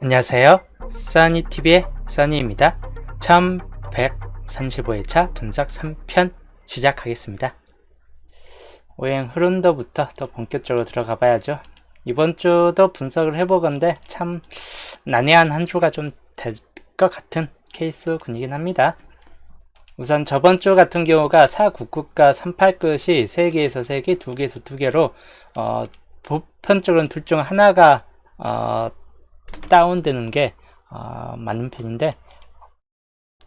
안녕하세요. 써니TV의 써니입니다. 1135회차 분석 3편 시작하겠습니다. 오행 흐름도부터 또 본격적으로 들어가 봐야죠. 이번 주도 분석을 해보건데 참 난해한 한 주가 좀 될 것 같은 케이스군이긴 합니다. 우선 저번 주 같은 경우가 499가 38끝이 3개에서 3개, 2개에서 2개로 보편적으로는 둘 중 하나가 다운되는 게 맞는 편인데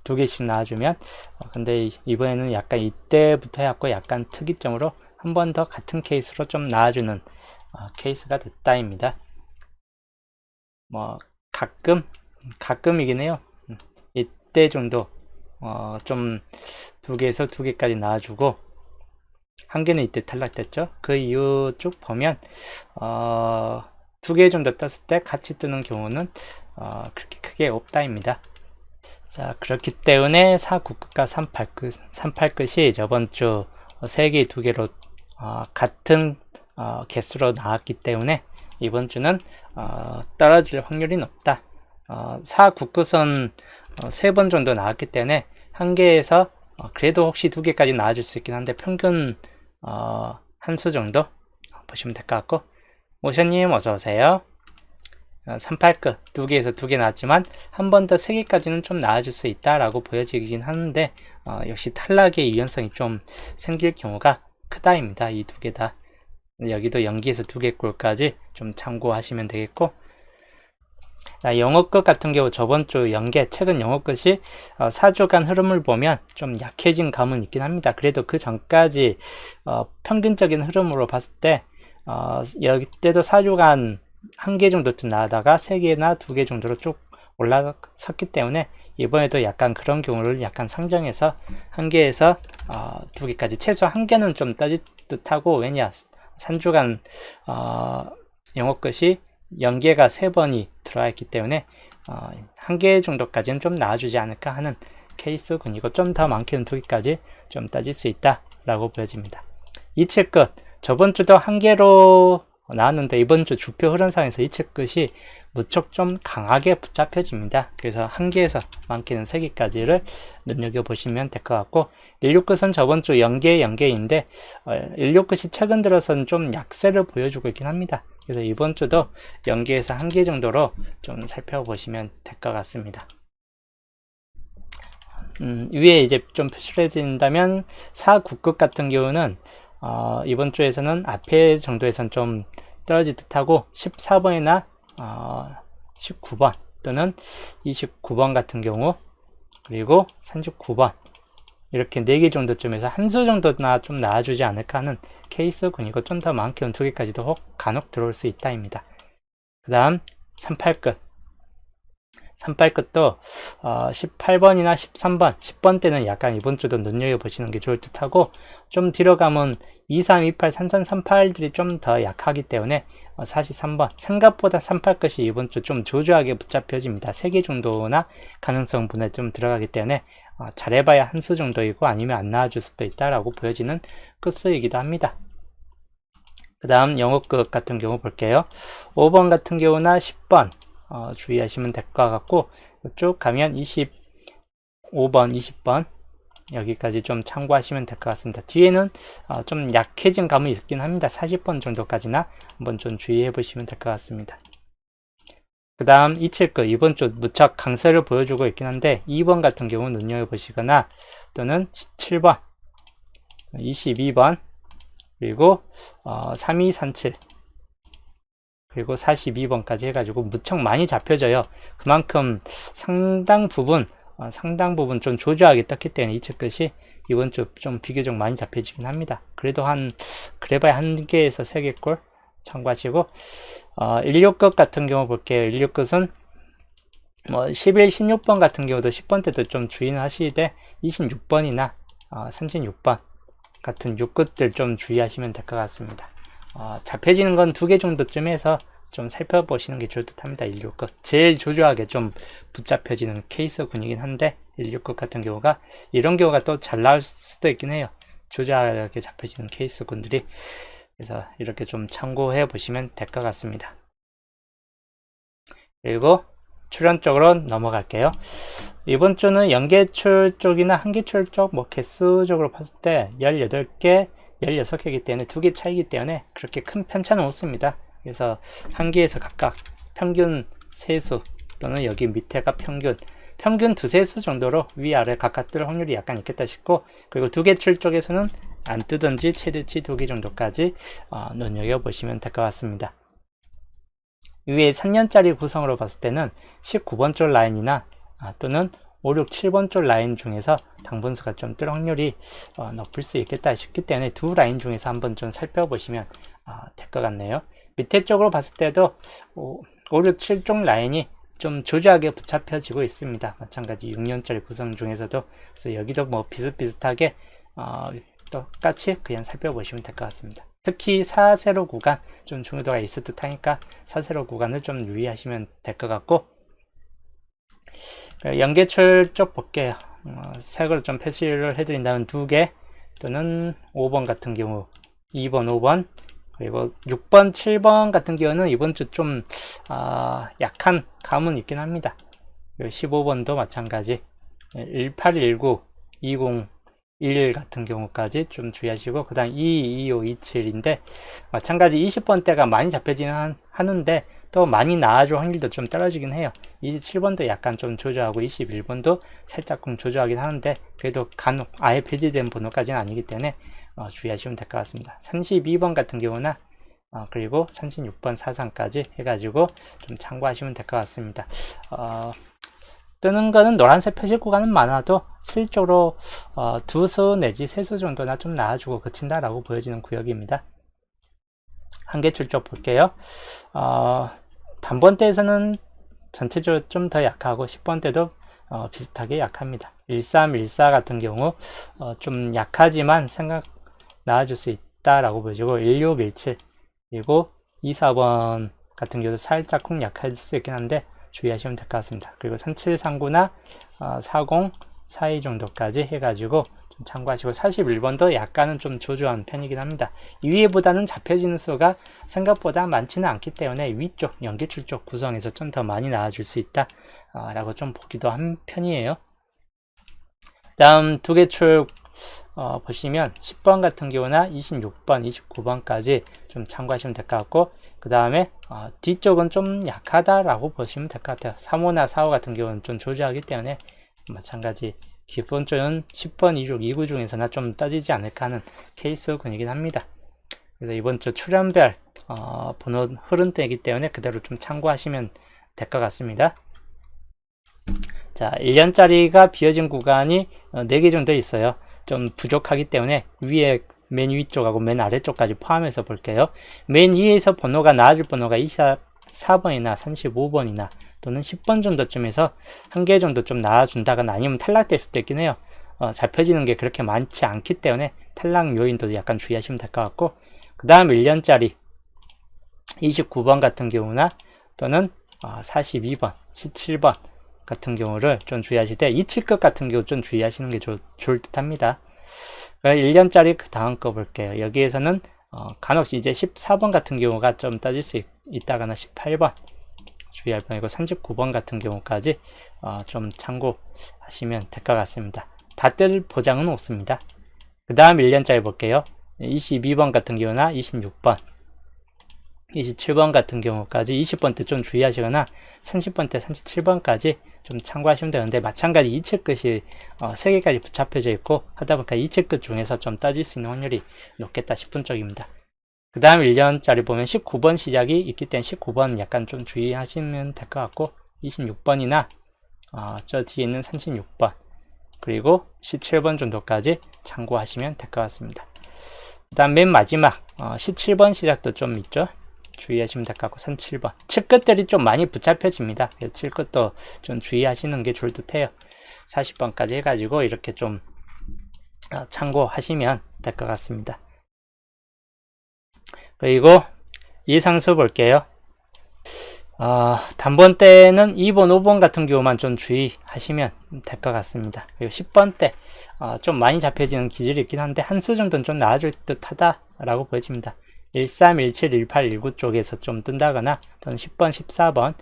2개씩 나와주면 근데 이번에는 약간 이때부터 해갖고 약간 특이점으로 한 번 더 같은 케이스로 좀 나와주는 케이스가 됐다입니다. 뭐 가끔이긴 해요. 이때 정도 좀 2개에서 2개까지 나와주고 한 개는 이때 탈락됐죠. 그 이후 쭉 보면 2개 정도 떴을 때 같이 뜨는 경우는 그렇게 크게 없다입니다. 자, 그렇기 때문에 499가 38끝이 저번 주 3개, 2개로 같은 개수로 나왔기 때문에 이번 주는 떨어질 확률이 높다. 499선 3번 정도 나왔기 때문에 한 개에서 그래도 혹시 2개까지 나와줄 수 있긴 한데 평균 한 수 정도 보시면 될 것 같고, 모션님 어서오세요. 38끝 2개에서 2개 나왔지만 한 번 더 3개까지는 좀 나와줄 수 있다라고 보여지긴 하는데 역시 탈락의 유연성이 좀 생길 경우가 크다입니다. 이 2개 다. 여기도 연기에서 2개 꼴까지 좀 참고하시면 되겠고, 영어 끝 같은 경우 저번 주 연계 최근 영어 끝이 4주간 흐름을 보면 좀 약해진 감은 있긴 합니다. 그래도 그 전까지 평균적인 흐름으로 봤을 때 여기 때도 4주간 1개 정도쯤 나다가 3개나 2개 정도로 쭉 올라섰기 때문에 이번에도 약간 그런 경우를 약간 상정해서 1개에서 2개까지 최소 1개는 좀 떠질 듯하고, 왜냐 3주간 영어 끝이 연계가 3번이 들어와 있기 때문에 1개 정도까지는 좀 나와주지 않을까 하는 케이스군이고, 좀 더 많게는 2개까지 좀 따질 수 있다 라고 보여집니다. 이체 끝 저번 주도 1개로 나왔는데 이번 주 주표 흐름상에서 이체 끝이 무척 좀 강하게 붙잡혀집니다. 그래서 1개에서 많게는 3개까지를 눈여겨보시면 될 것 같고, 16끝은 저번 주 연계인데 16끝이 최근 들어서는 좀 약세를 보여주고 있긴 합니다. 그래서 이번 주도 연계에서 1개 정도로 좀 살펴보시면 될 것 같습니다. 위에 이제 좀 표시를 해드린다면 4구급 같은 경우는 이번 주에서는 앞에 정도에선 좀 떨어질 듯하고 14번이나 19번 또는 29번 같은 경우, 그리고 39번 이렇게 4개 정도쯤에서 한 수 정도나 좀 나와주지 않을까 하는 케이스군이고, 좀 더 많게는 2개까지도 혹 간혹 들어올 수 있다입니다. 그 다음 38끝도 18번이나 13번, 10번 때는 약간 이번 주도 눈여겨보시는 게 좋을 듯 하고, 좀 뒤로 가면 23, 28, 33, 38들이 좀 더 약하기 때문에 43번, 생각보다 38끝이 이번 주 좀 조조하게 붙잡혀집니다. 3개 정도나 가능성 분에 좀 들어가기 때문에 잘해봐야 한 수 정도이고 아니면 안 나와줄 수도 있다라고 보여지는 끝수이기도 합니다. 그 다음 영어 끝 같은 경우 볼게요. 5번 같은 경우나 10번 주의하시면 될 것 같고, 쭉 가면 25번, 20번 여기까지 좀 참고하시면 될 것 같습니다. 뒤에는 좀 약해진 감이 있긴 합니다. 40번 정도까지나 한번 좀 주의해 보시면 될 것 같습니다. 그 다음 27끝 이번 주 무척 강세를 보여주고 있긴 한데 2번 같은 경우 눈여겨보시거나, 또는 17번, 22번, 그리고 3237, 그리고 42번까지 해가지고 무척 많이 잡혀져요. 그만큼 상당 부분 좀 조조하게 떴기 때문에 이체 끝이 이번 주 좀 비교적 많이 잡혀지긴 합니다. 그래도 그래봐야 1개에서 3개 꼴 참고하시고, 16끝 같은 경우 볼게요. 16끝은 11, 16번 같은 경우도 10번 때도 좀 주의는 하시되 26번이나 36번 같은 6끝들 좀 주의하시면 될 것 같습니다. 잡혀지는 건 2개 정도쯤 해서 좀 살펴보시는 게 좋을 듯 합니다. 16끝 제일 조조하게 좀 붙잡혀지는 케이스군이긴 한데 16끝 같은 경우가 이런 경우가 또 잘 나올 수도 있긴 해요. 조조하게 잡혀지는 케이스군들이. 그래서 이렇게 좀 참고해 보시면 될 것 같습니다. 그리고 출현 쪽으로 넘어갈게요. 이번 주는 연계출 쪽이나 한계출 쪽 뭐 개수적으로 봤을 때 18개, 16개이기 때문에 2개 차이기 때문에 그렇게 큰 편차는 없습니다. 그래서 한 개에서 각각 평균 세수 또는 여기 밑에가 평균 두세 수 정도로 위아래 각각 뜰 확률이 약간 있겠다 싶고, 그리고 2개 출 쪽에서는 안 뜨든지 최대치 2개 정도까지 눈여겨보시면 될 것 같습니다. 위에 3년짜리 구성으로 봤을 때는 19번 줄 라인이나 또는 5, 6, 7번 줄 라인 중에서 당분수가 좀 뜰 확률이 높을 수 있겠다 싶기 때문에 두 라인 중에서 한번 좀 살펴보시면 될 것 같네요. 밑에 쪽으로 봤을 때도 5, 6, 7쪽 라인이 좀 조조하게 붙잡혀지고 있습니다. 마찬가지 6년짜리 구성 중에서도. 그래서 여기도 뭐 비슷비슷하게 똑같이 그냥 살펴보시면 될 것 같습니다. 특히 4세로 구간 좀 중요도가 있을 듯 하니까 4세로 구간을 좀 유의하시면 될 것 같고, 연계출 쪽 볼게요. 색으로 좀 표시를 해드린다면 2개 또는 5번 같은 경우 2번, 5번, 그리고 6번, 7번 같은 경우는 이번 주 좀 약한 감은 있긴 합니다. 15번도 마찬가지 1819, 2011 같은 경우까지 좀 주의하시고, 그 다음 22, 25, 27인데 마찬가지 20번대가 많이 잡혀지는 하는데 또 많이 나와줄 확률도 좀 떨어지긴 해요. 27번도 약간 좀 조조하고 21번도 살짝 조조하긴 하는데 그래도 간혹 아예 폐지된 번호까지는 아니기 때문에 주의하시면 될 것 같습니다. 32번 같은 경우나 그리고 36번 사상까지 해가지고 좀 참고하시면 될 것 같습니다. 뜨는 거는 노란색 표시 구간은 많아도 실적으로 2수 내지 3수 정도나 좀 나와주고 그친다라고 보여지는 구역입니다. 한계출 쪽 볼게요. 단번대에서는 전체적으로 좀 더 약하고 10번대도 비슷하게 약합니다. 1314 같은 경우 좀 약하지만 생각 나와줄 수 있다라고 보여지고, 1617 그리고 24번 같은 경우도 살짝 약할 수 있긴 한데 주의하시면 될 것 같습니다. 그리고 3739나 40, 42 정도까지 해가지고 좀 참고하시고, 41번도 약간은 좀 조조한 편이긴 합니다. 이 위에보다는 잡혀지는 수가 생각보다 많지는 않기 때문에 위쪽 연계출 쪽 구성에서 좀 더 많이 나와줄 수 있다 라고 좀 보기도 한 편이에요. 다음 2개 출 보시면 10번 같은 경우나 26번, 29번까지 좀 참고하시면 될 것 같고, 그 다음에 뒤쪽은 좀 약하다라고 보시면 될 것 같아요. 3호나 4호 같은 경우는 좀 조조하기 때문에 마찬가지 기본적인 10번, 26, 29 중에서나 좀 따지지 않을까 하는 케이스군이긴 합니다. 그래서 이번 주 출연별 번호 흐름대이기 때문에 그대로 좀 참고하시면 될 것 같습니다. 자, 1년짜리가 비어진 구간이 4개 정도 있어요. 좀 부족하기 때문에 위에 맨 위쪽하고 맨 아래쪽까지 포함해서 볼게요. 맨 위에서 번호가 나와줄 번호가 24번이나 35번이나 또는 10번 정도쯤에서 한 개 정도 좀 나와준다거나 아니면 탈락될 수도 있긴 해요. 잡혀지는 게 그렇게 많지 않기 때문에 탈락 요인도 약간 주의하시면 될 것 같고, 그 다음 1년짜리 29번 같은 경우나 또는 42번, 17번 같은 경우를 좀 주의하시되, 2칠급 같은 경우 좀 주의하시는 게 좋을 듯 합니다. 1년짜리 그 다음 거 볼게요. 여기에서는 간혹 이제 14번 같은 경우가 좀 따질 수 있다거나 18번 주의할 뻔이고 39번 같은 경우까지 좀 참고하시면 될 것 같습니다. 다 뜰 보장은 없습니다. 그 다음 1년짜리 볼게요. 22번 같은 경우나 26번, 27번 같은 경우까지 20번 때 좀 주의하시거나 30번 때 37번까지 좀 참고하시면 되는데, 마찬가지 2칠끝이 3개까지 붙잡혀져 있고 하다 보니까 2칠끝 중에서 좀 따질 수 있는 확률이 높겠다 싶은 쪽입니다. 그 다음 1년짜리 보면 19번 시작이 있기 때문에 19번 약간 좀 주의하시면 될 것 같고, 26번이나 저 뒤에 있는 36번 그리고 17번 정도까지 참고하시면 될 것 같습니다. 그 다음 맨 마지막 17번 시작도 좀 있죠. 주의하시면 될 것 같고 37번 칠끝들이 좀 많이 붙잡혀집니다. 그래서 칠끝도 좀 주의하시는 게 좋을 듯 해요. 40번까지 해가지고 이렇게 좀 참고하시면 될 것 같습니다. 그리고 예상수 볼게요. 단번 때는 2번, 5번 같은 경우만 좀 주의하시면 될 것 같습니다. 그리고 10번 때 좀 많이 잡혀지는 기질이 있긴 한데 한 수 정도는 좀 나아질 듯 하다라고 보여집니다. 13, 17, 18, 19 쪽에서 좀 뜬다거나 또는 10번, 14번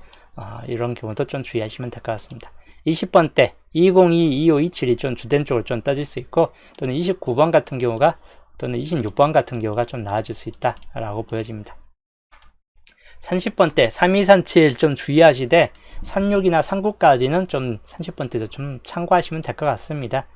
이런 경우도 좀 주의하시면 될 것 같습니다. 20번대 202, 25, 27이 좀 주된 쪽으로 좀 떠질 수 있고, 또는 29번 같은 경우가, 또는 26번 같은 경우가 좀 나아질 수 있다 라고 보여집니다. 30번대 3237 좀 주의하시되, 36이나 39까지는 좀 30번대에서 좀 참고하시면 될 것 같습니다.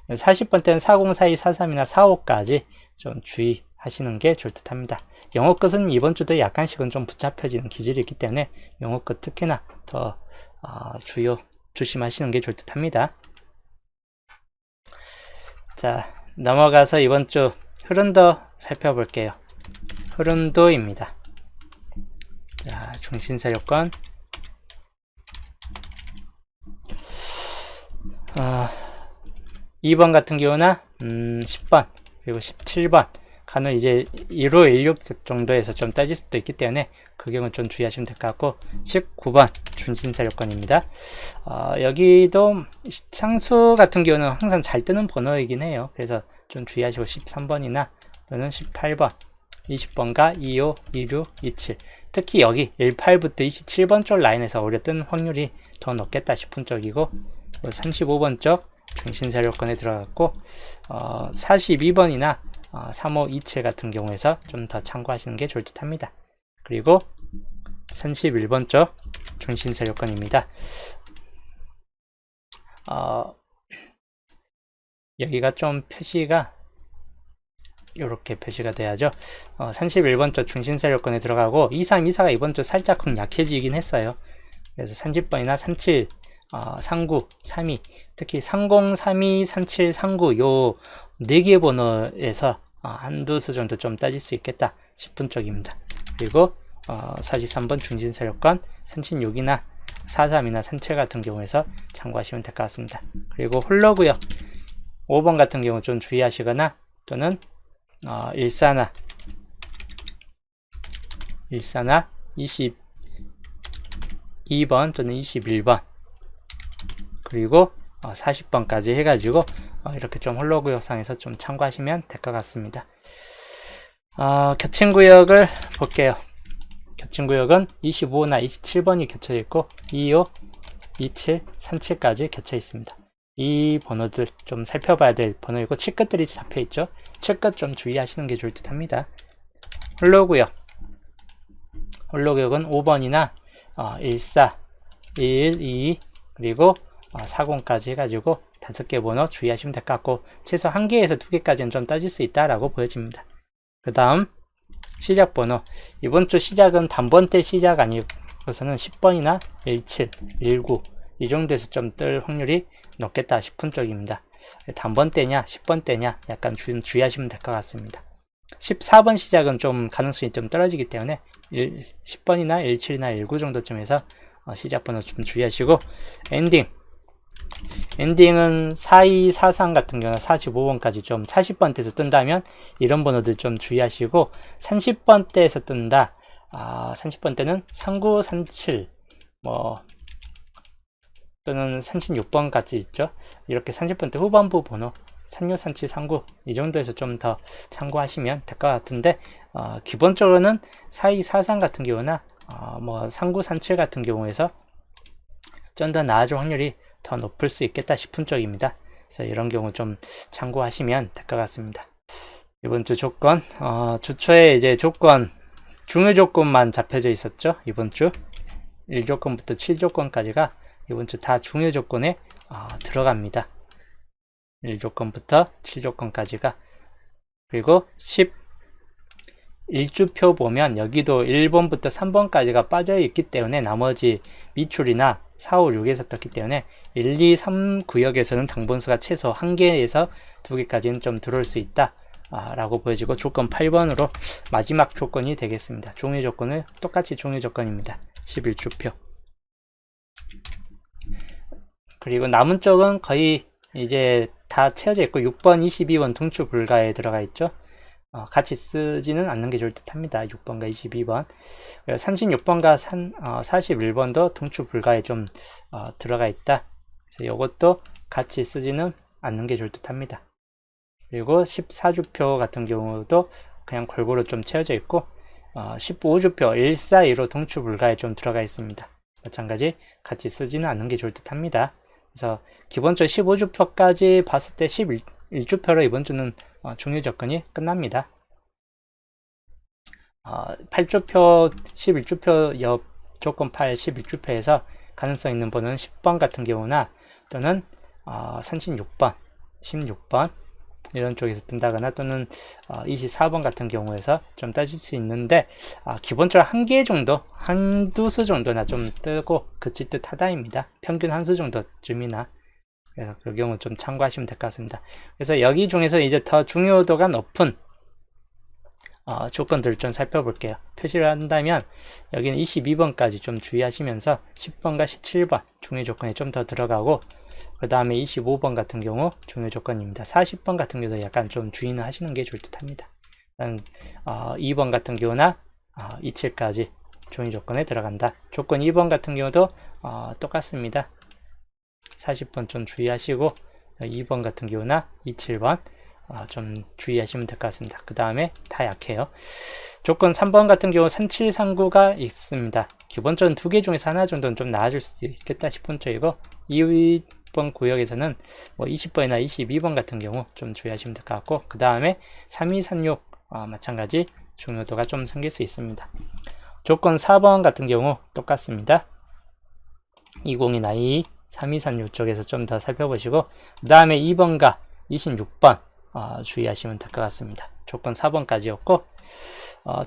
40번대는 4042, 43이나 45까지 좀 주의하시는 게 좋을 듯 합니다. 영어 끝은 이번 주도 약간씩은 좀 붙잡혀지는 기질이 있기 때문에 영어 끝 특히나 더 조심하시는 게 좋을 듯 합니다. 자, 넘어가서 이번 주 흐름도 살펴볼게요. 흐름도입니다. 자, 중심세력권 2번 같은 경우는 10번 그리고 17번 간혹 이제 15, 16 정도에서 좀 따질 수도 있기 때문에 그 경우는 좀 주의하시면 될 것 같고, 19번 중심세력권입니다. 여기도 상수 같은 경우는 항상 잘 뜨는 번호이긴 해요. 그래서 좀 주의하시고 13번이나 또는 18번, 20번과 25, 26, 27 특히 여기 18부터 27번 쪽 라인에서 오히려 뜬 확률이 더 높겠다 싶은 쪽이고, 35번 쪽 중심세력권에 들어갔고, 42번이나 35, 27 같은 경우에서 좀 더 참고하시는 게 좋을 듯 합니다. 그리고 31번 쪽 중심세력권입니다. 여기가 좀 표시가 이렇게 표시가 돼야죠. 31번 쪽 중심세력권에 들어가고 23, 24가 이번 주 살짝 약해지긴 했어요. 그래서 30번이나 37, 39, 32 특히 30, 32, 37, 39 요 4개의 번호에서 한두 수 정도 좀 따질 수 있겠다 싶은 쪽입니다. 그리고 43번 중심세력권 36이나 43이나 37 같은 경우에서 참고하시면 될 것 같습니다. 그리고 홀로고요. 5번 같은 경우 좀 주의하시거나, 또는 14나 22번 또는 21번 그리고 40번까지 해가지고 이렇게 좀 홀로구역상에서 좀 참고하시면 될 것 같습니다. 겹친구역을 볼게요. 겹친구역은 25나 27번이 겹쳐 있고 25, 27, 37까지 겹쳐 있습니다. 이 번호들 좀 살펴봐야 될 번호이고, 칠끝들이 잡혀 있죠. 칠끝 좀 주의하시는 게 좋을 듯 합니다. 홀로구역 홀로구역은 5번이나 14, 11, 22 그리고 40까지 해가지고 5개 번호 주의하시면 될 것 같고, 최소 1개에서 2개까지는 좀 따질 수 있다라고 보여집니다. 그 다음 시작 번호, 이번 주 시작은 단번대 시작 아니고서는 10번이나 17, 19 이 정도에서 좀 뜰 확률이 높겠다 싶은 쪽입니다. 단번대냐 10번대냐 약간 주의하시면 될 것 같습니다. 14번 시작은 좀 가능성이 좀 떨어지기 때문에 10번이나 17이나 19 정도쯤에서 시작 번호 좀 주의하시고, 엔딩은 42, 43 같은 경우는 45번까지 좀 40번대에서 뜬다면 이런 번호들 좀 주의하시고, 30번대에서 뜬다, 30번대는 39, 37 또는 36번까지 있죠. 이렇게 30번대 후반부 번호 36, 37, 39 이 정도에서 좀 더 참고하시면 될 것 같은데, 기본적으로는 42, 43 같은 경우나 39, 37 같은 경우에서 좀 더 나아질 확률이 더 높을 수 있겠다 싶은 쪽입니다. 그래서 이런 경우 좀 참고하시면 될 것 같습니다. 이번 주 조건, 주초에 이제 조건, 중요 조건만 잡혀져 있었죠. 이번 주 1조건부터 7조건까지가 이번 주 다 중요 조건에 들어갑니다. 1조건부터 7조건까지가. 그리고 11주표 보면 여기도 1번부터 3번까지가 빠져 있기 때문에 나머지 미출이나 4, 5, 6에서 떴기 때문에 1, 2, 3 구역에서는 당번수가 최소 1개에서 2개까지는 좀 들어올 수 있다 라고 보여지고, 조건 8번으로 마지막 조건이 되겠습니다. 종료 조건은 똑같이 종료 조건입니다. 11주표. 그리고 남은 쪽은 거의 이제 다 채워져 있고 6번, 22번 동추 불가에 들어가 있죠. 같이 쓰지는 않는 게 좋을 듯 합니다. 6번과 22번. 36번과 41번도 동추 불가에 좀 들어가 있다. 그래서 이것도 같이 쓰지는 않는 게 좋을 듯 합니다. 그리고 14주표 같은 경우도 그냥 골고루 좀 채워져 있고, 15주표 142로 동추 불가에 좀 들어가 있습니다. 마찬가지 같이 쓰지는 않는 게 좋을 듯 합니다. 그래서 기본적으로 15주표까지 봤을 때 11주표로 이번 주는 종료 조건이 끝납니다. 8주표, 11주표 옆 조건 8, 11주표에서 가능성 있는 번호는 10번 같은 경우나 또는 36번, 16번 이런 쪽에서 뜬다거나 또는 24번 같은 경우에서 좀 따질 수 있는데 기본적으로 한 개 정도, 한두 수 정도나 좀 뜨고 그칠 듯 하다입니다. 평균 한 수 정도쯤이나. 그래서 그 경우 좀 참고하시면 될 것 같습니다. 그래서 여기 중에서 이제 더 중요도가 높은 조건들을 좀 살펴볼게요. 표시를 한다면 여기는 22번까지 좀 주의하시면서 10번과 17번 종료 조건이 좀 더 들어가고 그 다음에 25번 같은 경우 종료 조건입니다. 40번 같은 경우도 약간 좀 주의는 하시는 게 좋을 듯 합니다. 2번 같은 경우나 27까지 종료 조건에 들어간다. 조건 2번 같은 경우도 똑같습니다. 40번 좀 주의하시고 2번 같은 경우나 27번 좀 주의하시면 될 것 같습니다. 그 다음에 다 약해요. 조건 3번 같은 경우 3739가 있습니다. 기본적으로 두 개 중에서 하나 정도는 좀 나아질 수도 있겠다 싶은 쪽이고 2번 구역에서는 뭐 20번이나 22번 같은 경우 좀 주의하시면 될 것 같고 그 다음에 3236 마찬가지 중요도가 좀 생길 수 있습니다. 조건 4번 같은 경우 똑같습니다. 20이나 2, 3236 쪽에서 좀 더 살펴보시고 그 다음에 2번과 26번 주의하시면 될 것 같습니다. 조건 4번까지였고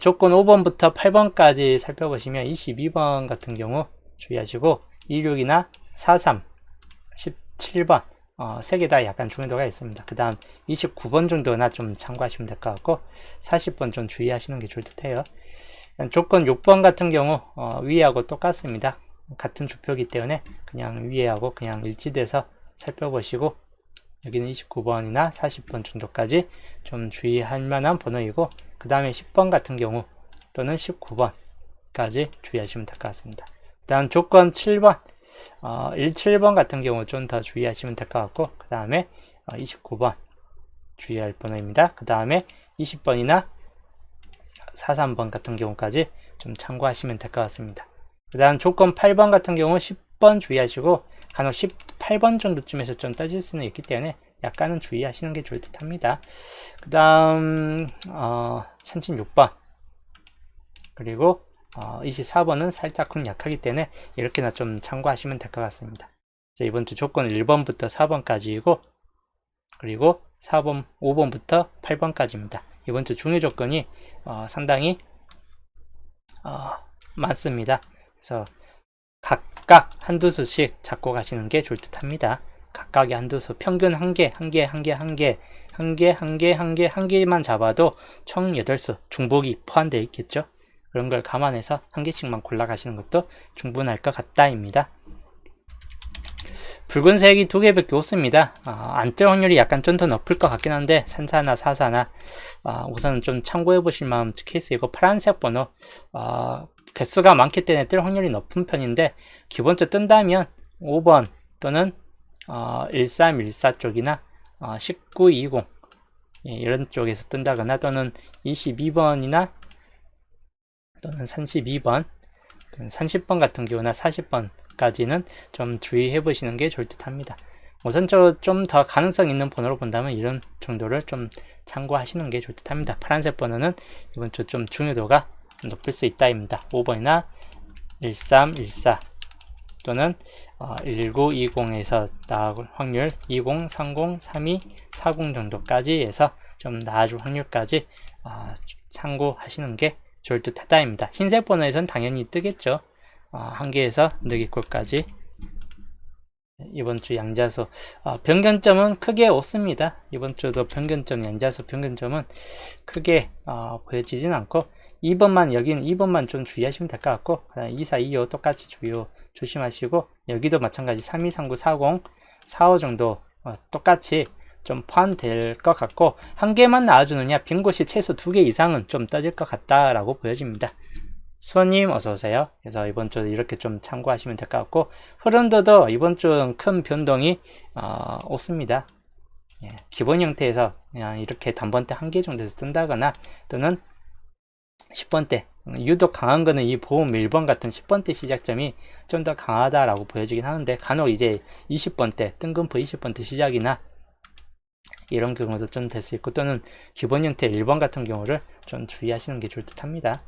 조건 5번부터 8번까지 살펴보시면 22번 같은 경우 주의하시고 26이나 43, 17번 세 개 다 약간 중요도가 있습니다. 그 다음 29번 정도나 좀 참고하시면 될 것 같고 40번 좀 주의하시는 게 좋을 듯 해요. 조건 6번 같은 경우 위하고 똑같습니다. 같은 주표이기 때문에 그냥 위에하고 그냥 일치돼서 살펴보시고 여기는 29번이나 40번 정도까지 좀 주의할 만한 번호이고 그 다음에 10번 같은 경우 또는 19번까지 주의하시면 될 것 같습니다. 그 다음 조건 7번 17번 같은 경우 좀 더 주의하시면 될 것 같고 그 다음에 29번 주의할 번호입니다. 그 다음에 20번이나 43번 같은 경우까지 좀 참고하시면 될 것 같습니다. 그 다음 조건 8번 같은 경우 10번 주의하시고 간혹 18번 정도쯤에서 좀 따질 수는 있기 때문에 약간은 주의하시는 게 좋을 듯 합니다. 그 다음 36번 그리고 24번은 살짝 약하기 때문에 이렇게나 좀 참고하시면 될 것 같습니다. 이번 주 조건 1번부터 4번까지이고 그리고 4번, 5번부터 8번까지입니다. 이번 주 중요 조건이 상당히 많습니다. 그래서 각각 한두 수씩 잡고 가시는 게 좋을 듯 합니다. 각각의 한두 수, 평균 한 개만 잡아도 총 8수, 중복이 포함되어 있겠죠. 그런 걸 감안해서 한 개씩만 골라 가시는 것도 충분할 것 같다입니다. 붉은색이 두 개밖에 없습니다. 안 뜰 확률이 약간 좀 더 높을 것 같긴 한데 3사나 4사나 우선은 좀 참고해 보실 만한 케이스이고 파란색 번호 개수가 많기 때문에 뜰 확률이 높은 편인데 기본적으로 뜬다면 5번 또는 1314 쪽이나 1920 이런 쪽에서 뜬다거나 또는 22번이나 또는 32번 또는 30번 같은 경우나 40번까지는 좀 주의해 보시는 게 좋을 듯 합니다. 우선적으로 좀 더 가능성 있는 번호로 본다면 이런 정도를 좀 참고하시는 게 좋을 듯 합니다. 파란색 번호는 이번 주 좀 중요도가 높을 수 있다입니다. 5번이나 1314 또는 1920에서 나올 확률 20, 30, 32, 40 정도까지 해서 좀 나아질 확률까지 참고하시는 게 좋을 듯 하다입니다. 흰색 번호에선 당연히 뜨겠죠. 한 개에서 너기꼴까지 이번 주 양자수 변경점은 크게 없습니다. 이번 주도 변경점, 양자수 변경점은 크게 보여지진 않고 2번만 여기는 2번만 좀 주의하시면 될 것 같고 2, 4, 2, 5 똑같이 조심하시고 여기도 마찬가지 3, 2, 3, 9, 4, 0, 4, 5 정도 똑같이 좀 포함될 것 같고 한 개만 나와주느냐 빈 곳이 최소 2개 이상은 좀 떠질 것 같다라고 보여집니다. 수원님 어서오세요. 그래서 이번 주 이렇게 좀 참고하시면 될 것 같고 흐름도도 이번 주는 큰 변동이 없습니다. 기본 형태에서 그냥 이렇게 단번대 한 개 정도에서 뜬다거나 또는 10번대 유독 강한 거는 이 보험 1번 같은 10번대 시작점이 좀 더 강하다라고 보여지긴 하는데, 간혹 이제 20번대, 뜬금포 20번대 시작이나 이런 경우도 좀 될 수 있고, 또는 기본 형태 1번 같은 경우를 좀 주의하시는 게 좋을 듯 합니다.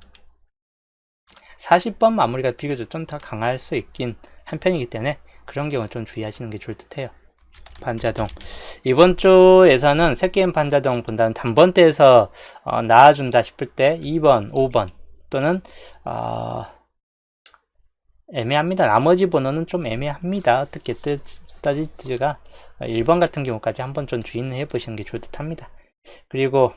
40번 마무리가 비교적 좀 더 강할 수 있긴 한 편이기 때문에 그런 경우 좀 주의하시는 게 좋을 듯 해요. 반자동, 이번 주에서는 새게임 반자동 본다면 단번대에서 나와준다 싶을 때 2번, 5번 또는 애매합니다. 나머지 번호는 좀 애매합니다. 어떻게 따질지가 1번 같은 경우까지 한번 좀 주의는 해보시는 게 좋을 듯 합니다. 그리고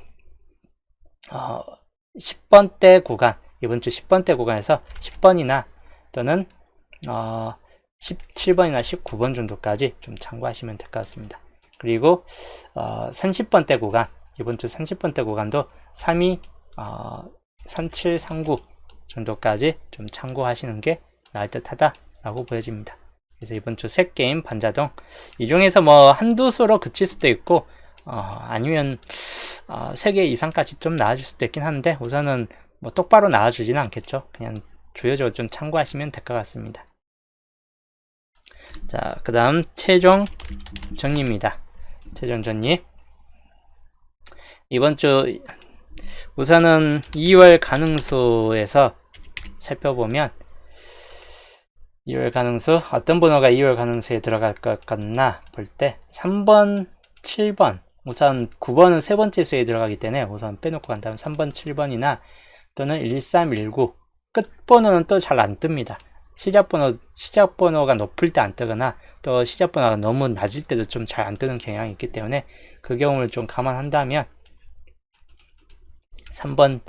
10번대 구간, 이번 주 10번대 구간에서 10번이나 또는 17번이나 19번 정도까지 좀 참고하시면 될 것 같습니다. 그리고 30번대 구간, 이번 주 30번대 구간도 32, 37, 39 정도까지 좀 참고하시는 게 나을 듯 하다 라고 보여집니다. 그래서 이번 주 새게임 반자동, 이 중에서 뭐 한두 수로 그칠 수도 있고 아니면 3개 이상까지 좀 나와줄 수도 있긴 한데, 우선은 뭐 똑바로 나와주지는 않겠죠. 그냥 주요적으로 좀 참고하시면 될 것 같습니다. 자, 그 다음 최종 정리입니다. 최종 정리, 이번 주 우선은 2월 가능수에서 살펴보면, 2월 가능수 어떤 번호가 2월 가능수에 들어갈 것 같나 볼 때 3번, 7번, 우선 9번은 세 번째 수에 들어가기 때문에 우선 빼놓고 간다면 3번, 7번이나 또는 1319, 끝번호는 또 잘 안 뜹니다. 시작번호가 높을 때 안 뜨거나 또 시작번호가 너무 낮을 때도 좀 잘 안 뜨는 경향이 있기 때문에 그 경우를 좀 감안한다면 3번,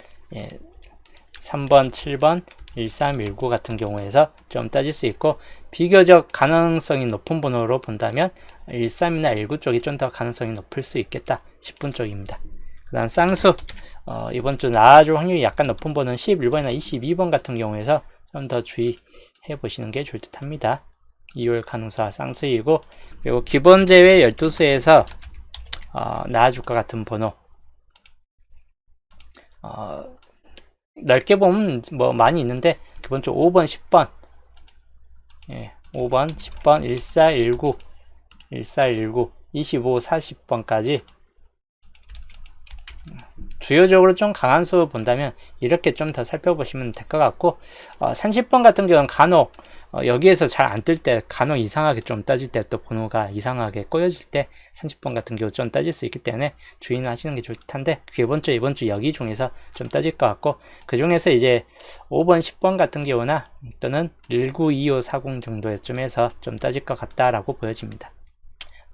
7번, 1319 같은 경우에서 좀 따질 수 있고, 비교적 가능성이 높은 번호로 본다면 13이나 19 쪽이 좀 더 가능성이 높을 수 있겠다 싶은 쪽입니다. 그 다음 쌍수, 이번 주 나와줄 확률이 약간 높은 번호는 11번이나 22번 같은 경우에서 좀 더 주의해 보시는 게 좋을 듯 합니다. 2월 가능수와 쌍수이고, 그리고 기본 제외 12수에서 나와줄 것 같은 번호, 넓게 보면 뭐 많이 있는데 기본적으로 5번, 10번, 5번, 10번, 1419, 25, 40번까지 주요적으로 좀 강한 수 본다면 이렇게 좀 더 살펴보시면 될 것 같고, 30번 같은 경우는 간혹 여기에서 잘 안 뜰 때, 간혹 이상하게 좀 따질 때, 또 번호가 이상하게 꼬여질 때 30번 같은 경우 좀 따질 수 있기 때문에 주의는 하시는 게 좋을 듯한데, 이번 주 여기 중에서 좀 따질 것 같고, 그 중에서 이제 5번, 10번 같은 경우나 또는 192540 정도쯤에서 좀 따질 것 같다라고 보여집니다.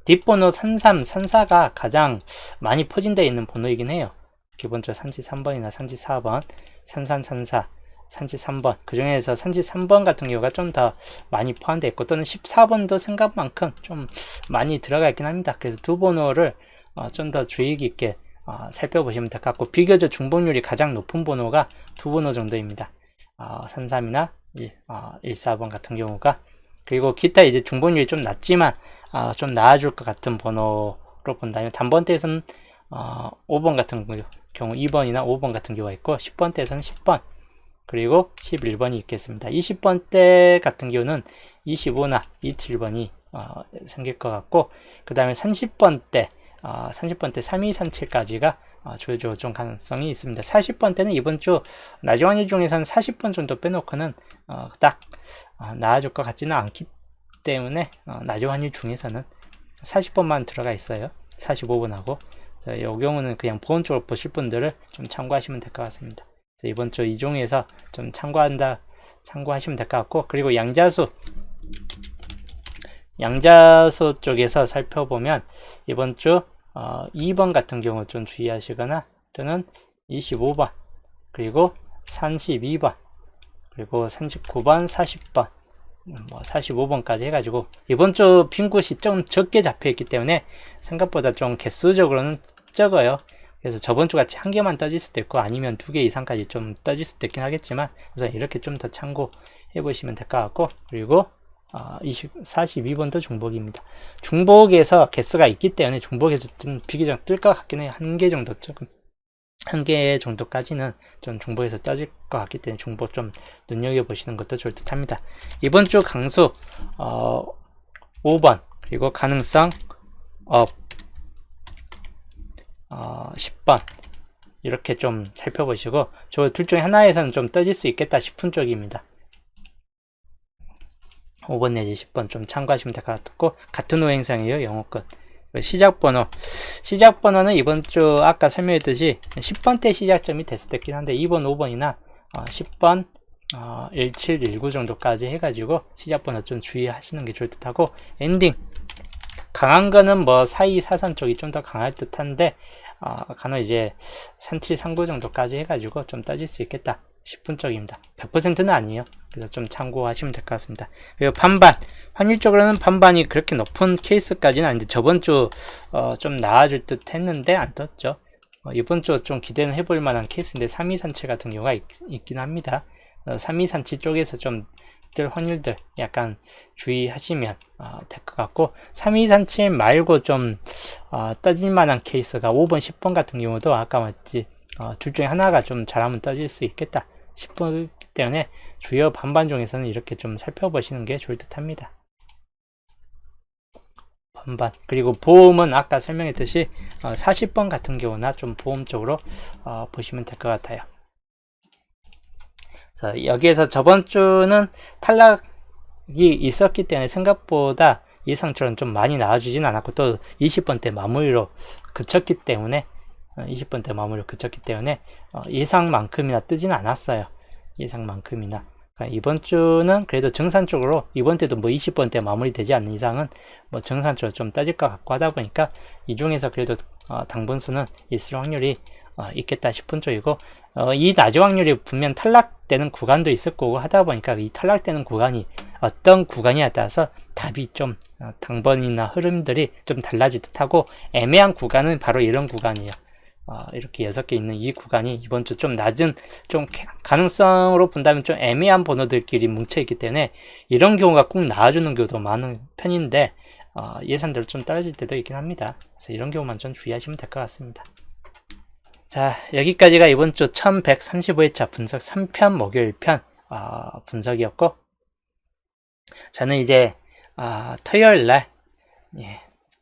뒷번호 33, 34가 가장 많이 포진되어 있는 번호이긴 해요. 기본적으로 33번이나 34번, 33, 34, 33번, 그 중에서 33번 같은 경우가 좀 더 많이 포함되어 있고, 또는 14번도 생각만큼 좀 많이 들어가 있긴 합니다. 그래서 두 번호를 좀 더 주의 깊게 살펴보시면 될 것 같고, 비교적 중복률이 가장 높은 번호가 두 번호 정도입니다. 33이나 14번 같은 경우가. 그리고 기타 이제 중복률이 좀 낮지만 좀 나아줄 것 같은 번호로 본다면, 단번대에서는 5번 같은 경우 2번이나 5번 같은 경우가 있고, 10번대에서는 10번, 그리고 11번이 있겠습니다. 20번대 같은 경우는 25나 27번이 생길 것 같고, 그 다음에 30번대 3237까지가 주요적으로 좀 가능성이 있습니다. 40번대는 이번 주 낮은 확률 중에서는 40번 정도 빼놓고는 딱 나아질 것 같지는 않기 때문에 낮은 확률 중에서는 40번만 들어가 있어요. 45번하고. 이 경우는 그냥 보온적으로 보실 분들을 좀 참고하시면 될 것 같습니다. 이번 주 이 중에서 좀 참고하시면 될 것 같고, 그리고 양자수 쪽에서 살펴보면 이번 주 2번 같은 경우 좀 주의하시거나, 또는 25번, 그리고 32번, 그리고 39번, 40번, 45번까지 해가지고 이번 주 빈 곳이 좀 적게 잡혀 있기 때문에 생각보다 좀 개수적으로는 적어요. 그래서 저번 주 같이 한 개만 떠질 수도 있고, 아니면 2개 이상까지 좀 떠질 수도 있긴 하겠지만, 우선 이렇게 좀 더 참고해 보시면 될 것 같고, 그리고 42번도 중복입니다. 중복에서 개수가 있기 때문에 중복에서 좀 비교적 뜰 것 같긴 해요. 한 개 정도 조금 한 개 정도까지는 좀 정보에서 떠질 것 같기 때문에 정보 좀 눈여겨보시는 것도 좋을 듯 합니다. 이번 주 강수 5번 그리고 가능성 업 10번 이렇게 좀 살펴보시고 저 둘 중에 하나에서는 좀 떠질 수 있겠다 싶은 쪽입니다. 5번 내지 10번 좀 참고하시면 될 것 같고, 같은 호행성이에요. 영어권 시작번호는 이번 주 아까 설명했듯이 10번대 시작점이 됐을 때 있긴 한데 2번 5번이나 10번 17, 19 정도까지 해가지고 시작번호 좀 주의하시는 게 좋을 듯 하고, 엔딩 강한 거는 뭐 42, 43 쪽이 좀 더 강할 듯 한데 간혹 이제 37, 39 정도까지 해가지고 좀 떠질 수 있겠다 싶은 쪽입니다. 100%는 아니에요. 그래서 좀 참고하시면 될 것 같습니다. 그리고 반반 확률적으로는 반반이 그렇게 높은 케이스까지는 아닌데 저번 주 좀 나아질 듯 했는데 안 떴죠. 이번 주 좀 기대는 해볼 만한 케이스인데 3237 같은 경우가 있긴 합니다. 3237 쪽에서 좀 뜰 확률들 약간 주의하시면 될 것 같고, 3237 말고 좀 떠질 만한 케이스가 5번 10번 같은 경우도 아까 말했지 둘 중에 하나가 좀 잘하면 떠질 수 있겠다 싶기 때문에 주요 반반 중에서는 이렇게 좀 살펴보시는 게 좋을 듯 합니다. 반반. 그리고 보험은 아까 설명했듯이 40번 같은 경우나 좀 보험 쪽으로 보시면 될 것 같아요. 자, 여기에서 저번 주는 탈락이 있었기 때문에 생각보다 예상처럼 좀 많이 나와주진 않았고, 또 20번대 마무리로 그쳤기 때문에 예상만큼이나 뜨진 않았어요. 예상만큼이나. 그러니까 이번 주는 그래도 정산 쪽으로, 이번 때도 뭐 20번대 마무리 되지 않는 이상은 뭐 정산 쪽으로 좀 따질 것 같고 하다 보니까 이 중에서 그래도 당분수는 있을 확률이 있겠다 싶은 쪽이고, 이 낮은 확률이 분명 탈락되는 구간도 있을 거고 하다 보니까 이 탈락되는 구간이 어떤 구간이냐에 따라서 답이 좀 당번이나 흐름들이 좀 달라질 듯하고, 애매한 구간은 바로 이런 구간이에요. 이렇게 6개 있는 이 구간이 이번 주 좀 낮은, 좀 가능성으로 본다면 좀 애매한 번호들끼리 뭉쳐있기 때문에 이런 경우가 꼭 나와주는 경우도 많은 편인데 예산대로 좀 떨어질 때도 있긴 합니다. 그래서 이런 경우만 좀 주의하시면 될 것 같습니다. 자, 여기까지가 이번 주 1135회차 분석 3편 목요일 편 분석이었고, 저는 이제 토요일날,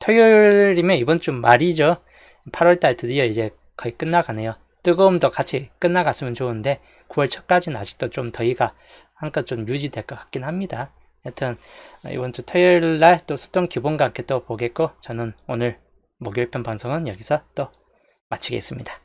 토요일이면 이번 주 말이죠. 8월달 드디어 이제 거의 끝나가네요. 뜨거움도 같이 끝나갔으면 좋은데 9월 초까지는 아직도 좀 더위가 한껏 좀 유지될 것 같긴 합니다. 하여튼 이번 주 토요일날 또 수동 기본과 함께 또 보겠고, 저는 오늘 목요일 편 방송은 여기서 또 마치겠습니다.